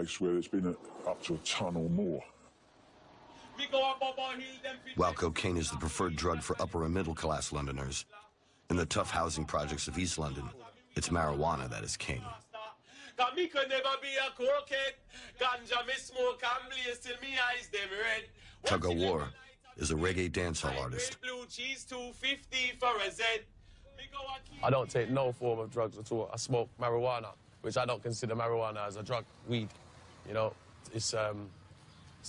place where there's been up to a ton or more. While cocaine is the preferred drug for upper and middle class Londoners, in the tough housing projects of East London, it's marijuana that is king. Me could never be a crooked. Ganja me smoke and blaze till me eyes them red. Tug of War is a reggae dancehall artist. Blue cheese 250 for a Z. I don't take no form of drugs at all. I smoke marijuana, which I don't consider marijuana as a drug. Weed, you know, it's a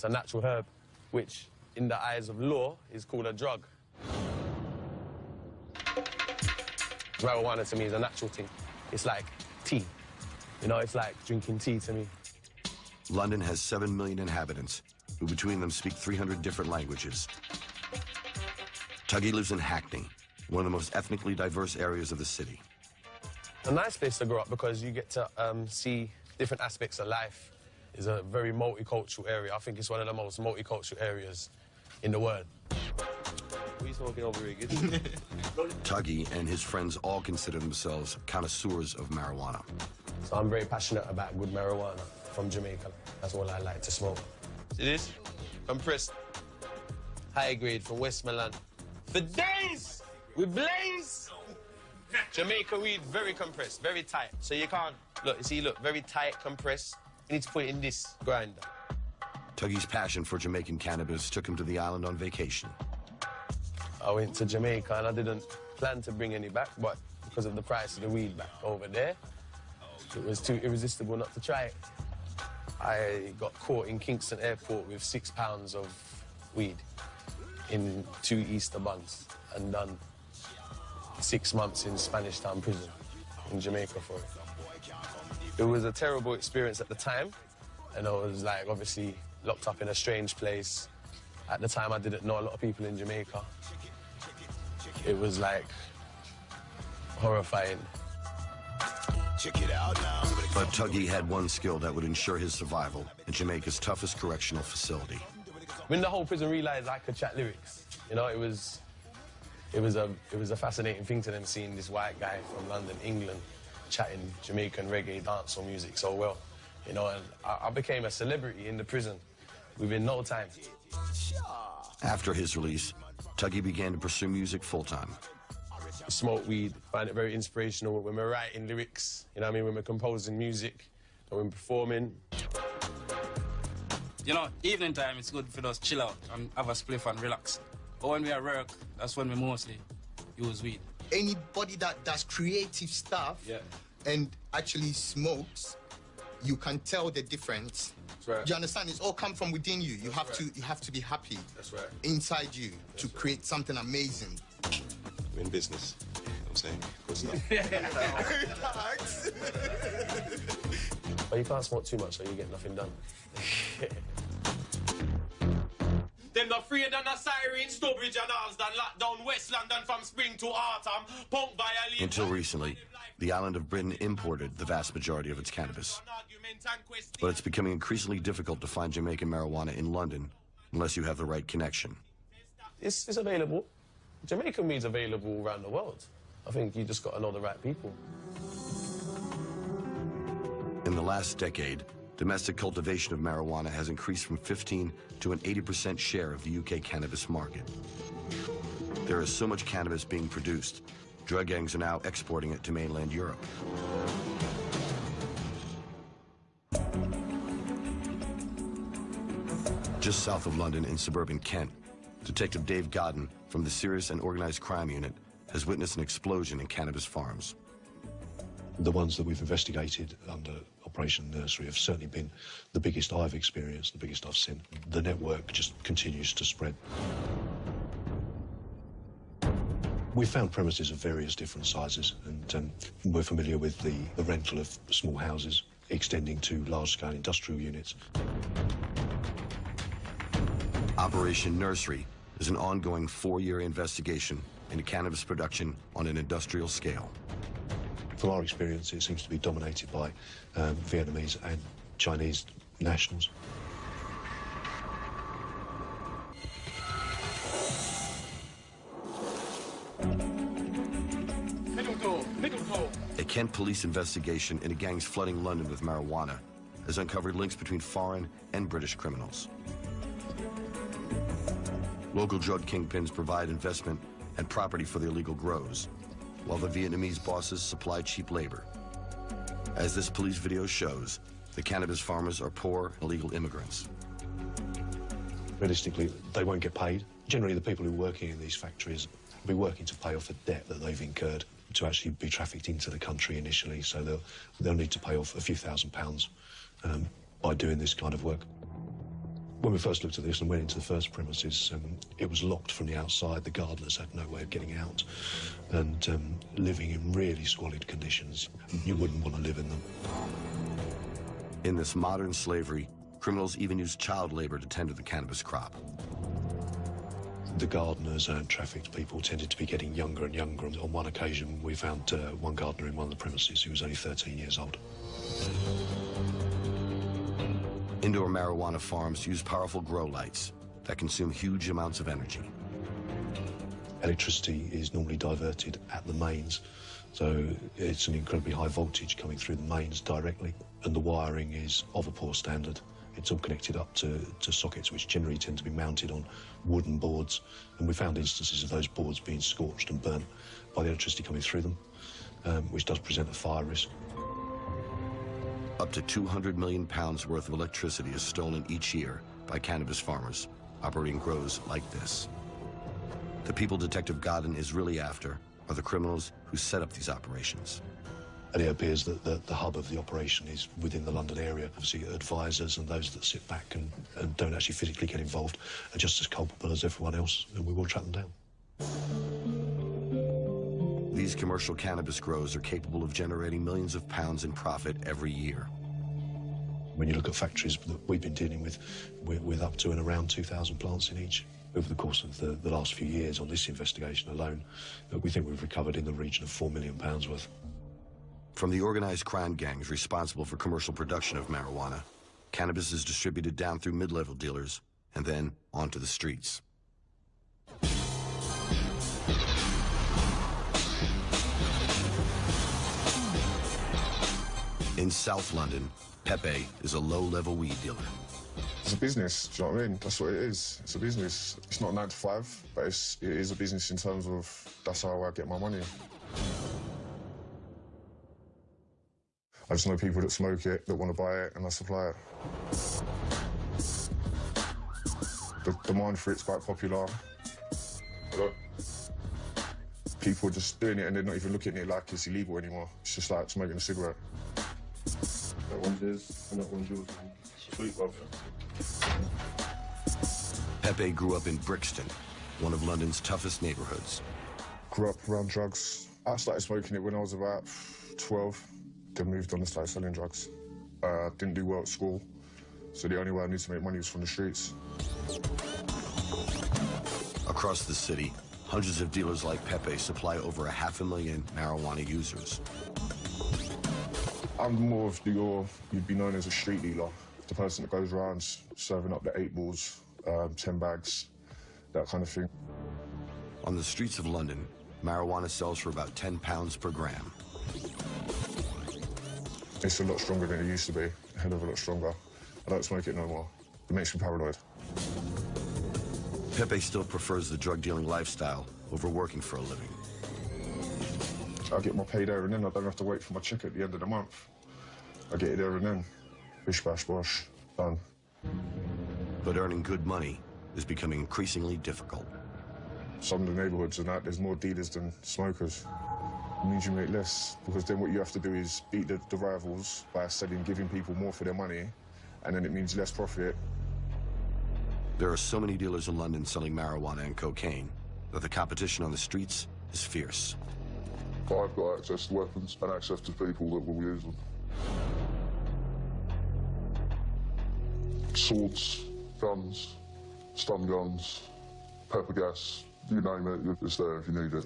natural herb, which in the eyes of law is called a drug. Marijuana to me is a natural thing. It's like tea. You know, it's like drinking tea to me. London has 7 million inhabitants, who between them speak 300 different languages. Tuggy lives in Hackney, one of the most ethnically diverse areas of the city. A nice place to grow up because you get to see different aspects of life. It's a very multicultural area. I think it's one of the most multicultural areas in the world. What are you smoking over here, kids? Tuggy and his friends all consider themselves connoisseurs of marijuana. So I'm very passionate about good marijuana from Jamaica. That's all I like to smoke. See this? Compressed. High grade from Westmoreland. For days, we blaze. Jamaica weed, very compressed, very tight. So you can't, look, you see, look, very tight, compressed. You need to put it in this grinder. Tuggy's passion for Jamaican cannabis took him to the island on vacation. I went to Jamaica and I didn't plan to bring any back, but because of the price of the weed back over there, it was too irresistible not to try it. I got caught in Kingston Airport with 6 pounds of weed in 2 Easter buns and done 6 months in Spanish Town prison in Jamaica for it. It was a terrible experience at the time, and I was like obviously locked up in a strange place. At the time, I didn't know a lot of people in Jamaica. It was like horrifying. Check it out now. But Tuggy had one skill that would ensure his survival in Jamaica's toughest correctional facility. When the whole prison realized I could chat lyrics, you know, it was a fascinating thing to them seeing this white guy from London, England, chatting Jamaican reggae dancehall music so well, you know, and I became a celebrity in the prison within no time. After his release, Tuggy began to pursue music full-time. Smoke weed, find it very inspirational when we're writing lyrics, you know what I mean, when we're composing music, when we're performing. You know, evening time, it's good for us chill out and have a spliff and relax. But when we are at work, that's when we mostly use weed. Anybody that does creative stuff and actually smokes, you can tell the difference. That's right. You understand? It's all come from within you. You have to be happy. That's right. Inside you to create something amazing. We're in business. You know what I'm saying? Of course not. But you can't smoke too much so you get nothing done. Them not afraid than a siren, Stowbridge and Alston, locked down West London from spring to autumn, punk violate. Until recently, the island of Britain imported the vast majority of its cannabis. But it's becoming increasingly difficult to find Jamaican marijuana in London unless you have the right connection. It's available. Jamaican weed's available around the world. I think you just got to know the right people. In the last decade, domestic cultivation of marijuana has increased from 15 to an 80% share of the UK cannabis market. There is so much cannabis being produced, drug gangs are now exporting it to mainland Europe. Just south of London in suburban Kent, Detective Dave Godden from the Serious and Organized Crime Unit has witnessed an explosion in cannabis farms. The ones that we've investigated under Operation Nursery have certainly been the biggest I've experienced, the biggest I've seen. The network just continues to spread. We found premises of various different sizes, and we're familiar with the rental of small houses extending to large-scale industrial units. Operation Nursery is an ongoing 4-year investigation into cannabis production on an industrial scale. From our experience, it seems to be dominated by Vietnamese and Chinese nationals. A Kent police investigation into gangs flooding London with marijuana has uncovered links between foreign and British criminals. Local drug kingpins provide investment and property for the illegal grows, while the Vietnamese bosses supply cheap labor. As this police video shows, the cannabis farmers are poor, illegal immigrants. Realistically, they won't get paid. Generally, the people who are working in these factories will be working to pay off the debt that they've incurred to actually be trafficked into the country initially, so they'll need to pay off a few £1,000s by doing this kind of work. When we first looked at this and went into the first premises, it was locked from the outside. The gardeners had no way of getting out and living in really squalid conditions. You wouldn't want to live in them. In this modern slavery, criminals even use child labor to tend to the cannabis crop. The gardeners and trafficked people tended to be getting younger and younger. On one occasion, we found one gardener in one of the premises who was only 13 years old. Indoor marijuana farms use powerful grow lights that consume huge amounts of energy. Electricity is normally diverted at the mains, so it's an incredibly high voltage coming through the mains directly, and the wiring is of a poor standard. It's all connected up to sockets which generally tend to be mounted on wooden boards, and we found instances of those boards being scorched and burnt by the electricity coming through them, which does present a fire risk. Up to 200 million pounds worth of electricity is stolen each year by cannabis farmers operating grows like this. The people Detective Godden is really after are the criminals who set up these operations. And it appears that the hub of the operation is within the London area. Obviously, advisors and those that sit back and don't actually physically get involved are just as culpable as everyone else, and we will track them down. These commercial cannabis grows are capable of generating millions of pounds in profit every year. When you look at factories that we've been dealing with up to and around 2,000 plants in each. Over the course of the last few years on this investigation alone, we think we've recovered in the region of £4 million worth. From the organized crime gangs responsible for commercial production of marijuana, cannabis is distributed down through mid-level dealers and then onto the streets. In South London, Pepe is a low-level weed dealer. It's a business, do you know what I mean? That's what it is. It's a business. It's not 9 to 5, but it is a business in terms of that's how I get my money. I just know people that smoke it, that want to buy it, and I supply it. The demand for it's quite popular. People are just doing it and they're not even looking at it like it's illegal anymore. It's just like smoking a cigarette. That one's his, and that one's yours. Sweet, love. Pepe grew up in Brixton, one of London's toughest neighborhoods. Grew up around drugs. I started smoking it when I was about 12. Then moved on and started selling drugs. Didn't do well at school, so the only way I knew to make money was from the streets. Across the city, hundreds of dealers like Pepe supply over 500,000 marijuana users. I'm more of you'd be known as a street dealer, the person that goes around serving up the 8 balls, 10 bags, that kind of thing. On the streets of London, marijuana sells for about £10 per gram. It's a lot stronger than it used to be, a hell of a lot stronger. I don't smoke it no more. It makes me paranoid. Pepe still prefers the drug-dealing lifestyle over working for a living. I get my pay there and then. I don't have to wait for my check at the end of the month. I get it there and then. Bish, bash, bosh, done. But earning good money is becoming increasingly difficult. Some of the neighbourhoods and that, there's more dealers than smokers. It means you make less, because then what you have to do is beat the rivals by giving people more for their money, and then it means less profit. There are so many dealers in London selling marijuana and cocaine that the competition on the streets is fierce. I've got access to weapons and access to people that will use them. Swords, guns, stun guns, pepper gas, you name it, it's there if you need it.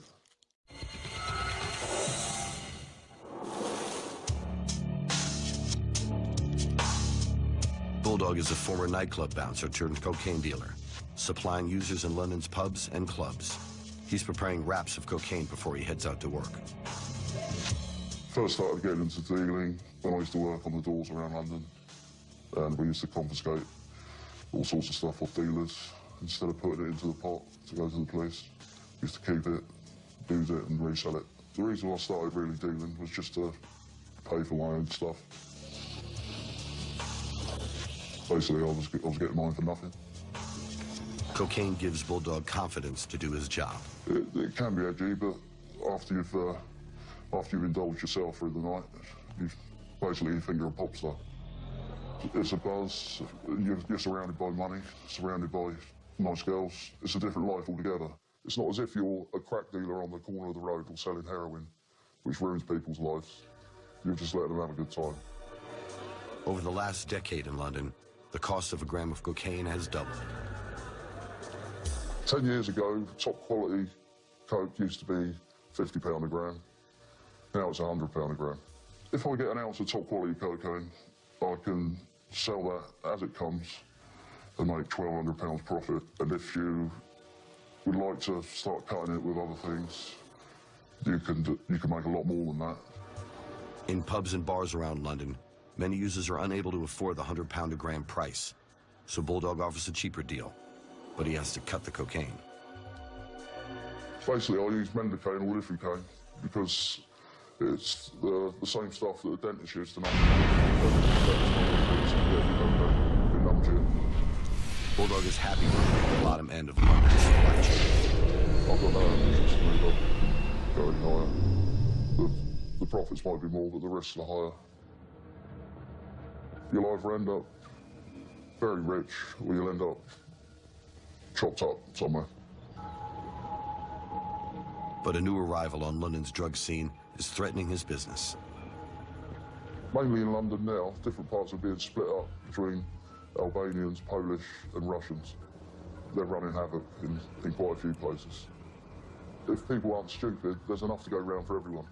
Bulldog is a former nightclub bouncer turned cocaine dealer, supplying users in London's pubs and clubs. He's preparing wraps of cocaine before he heads out to work. First started getting into dealing when I used to work on the doors around London. and we used to confiscate all sorts of stuff off dealers instead of putting it into the pot to go to the police. We used to keep it, use it, and resell it. The reason I started really dealing was just to pay for my own stuff. Basically, I was getting mine for nothing. Cocaine gives Bulldog confidence to do his job. It can be edgy, but after you've indulged yourself through the night, you think you're a pop star. It's a buzz. You're surrounded by money, surrounded by nice girls. It's a different life altogether. It's not as if you're a crack dealer on the corner of the road or selling heroin, which ruins people's lives. You're just letting them have a good time. Over the last decade in London, the cost of a gram of cocaine has doubled. 10 years ago, top quality coke used to be £50 a gram. Now it's £100 a gram. If I get an ounce of top quality cocaine, I can sell that as it comes and make £1,200 profit. And if you would like to start cutting it with other things, you can make a lot more than that. In pubs and bars around London, many users are unable to afford the £100 a gram price, so Bulldog offers a cheaper deal, but he has to cut the cocaine. Basically, I use Mendicaine or Lificaine because it's the same stuff that a dentist used to know. Bulldog is happy with the bottom end of London's supply chain. I've got no ambitions to move up, going higher. The profits might be more, but the risks are higher. You'll either end up very rich, or you'll end up chopped up somewhere. But a new arrival on London's drug scene is threatening his business. Mainly in London now, different parts are being split up between Albanians, Polish and Russians. They're running havoc in quite a few places. If people aren't stupid, there's enough to go around for everyone.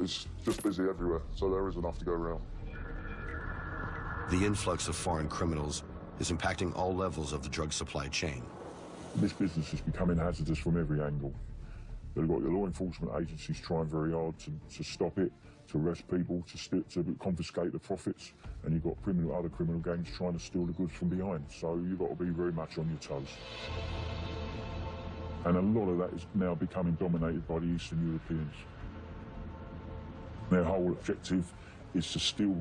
It's just busy everywhere, so there is enough to go around. The influx of foreign criminals is impacting all levels of the drug supply chain. This business is becoming hazardous from every angle. You've got your law enforcement agencies trying very hard to stop it, to arrest people, to confiscate the profits, and you've got other criminal gangs trying to steal the goods from behind. So you've got to be very much on your toes. And a lot of that is now becoming dominated by the Eastern Europeans. Their whole objective is to steal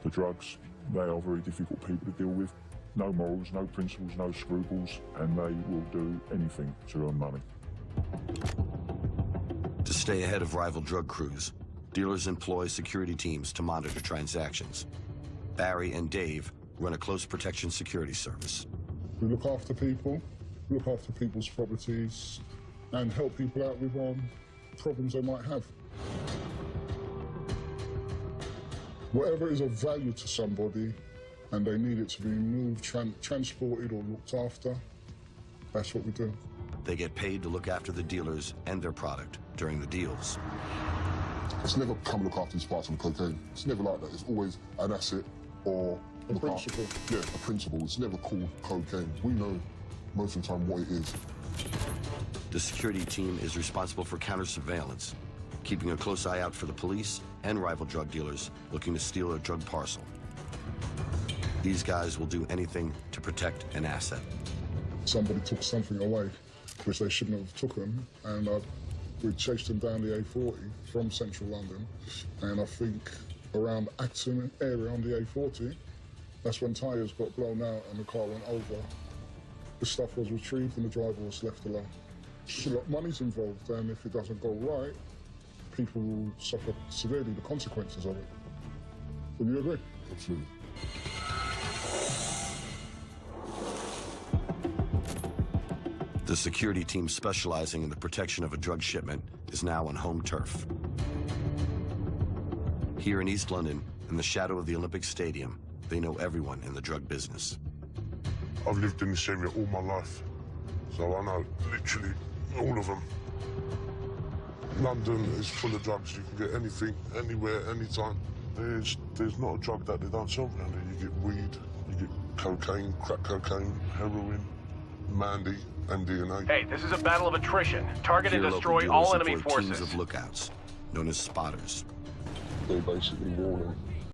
the drugs. They are very difficult people to deal with. No morals, no principles, no scruples, and they will do anything to earn money. To stay ahead of rival drug crews, dealers employ security teams to monitor transactions. Barry and Dave run a close protection security service. We look after people, look after people's properties, and help people out with problems they might have. Whatever is of value to somebody and they need it to be moved, transported or looked after, that's what we do. They get paid to look after the dealers and their product during the deals. It's never come look after these parts of cocaine. It's never like that. It's always an asset or a principle. Yeah, a principle. It's never called cocaine. We know most of the time what it is. The security team is responsible for counter-surveillance, keeping a close eye out for the police and rival drug dealers looking to steal a drug parcel. These guys will do anything to protect an asset. Somebody took something away, which they shouldn't have taken, and we chased them down the A40 from central London, and I think around Acton area on the A40, that's when tyres got blown out and the car went over. The stuff was retrieved and the driver was left alone. A lot of money's involved, and if it doesn't go right, people will suffer severely the consequences of it. Would you agree? Absolutely. The security team specializing in the protection of a drug shipment is now on home turf. Here in East London, in the shadow of the Olympic Stadium, they know everyone in the drug business. I've lived in this area all my life, so I know literally all of them. London is full of drugs. You can get anything, anywhere, anytime. There's not a drug that they don't sell around here. You get weed, you get cocaine, crack cocaine, heroin, Mandy, and DNA. Hey, this is a battle of attrition. Target and destroy all enemy forces. Teams of lookouts, known as spotters. They basically warn them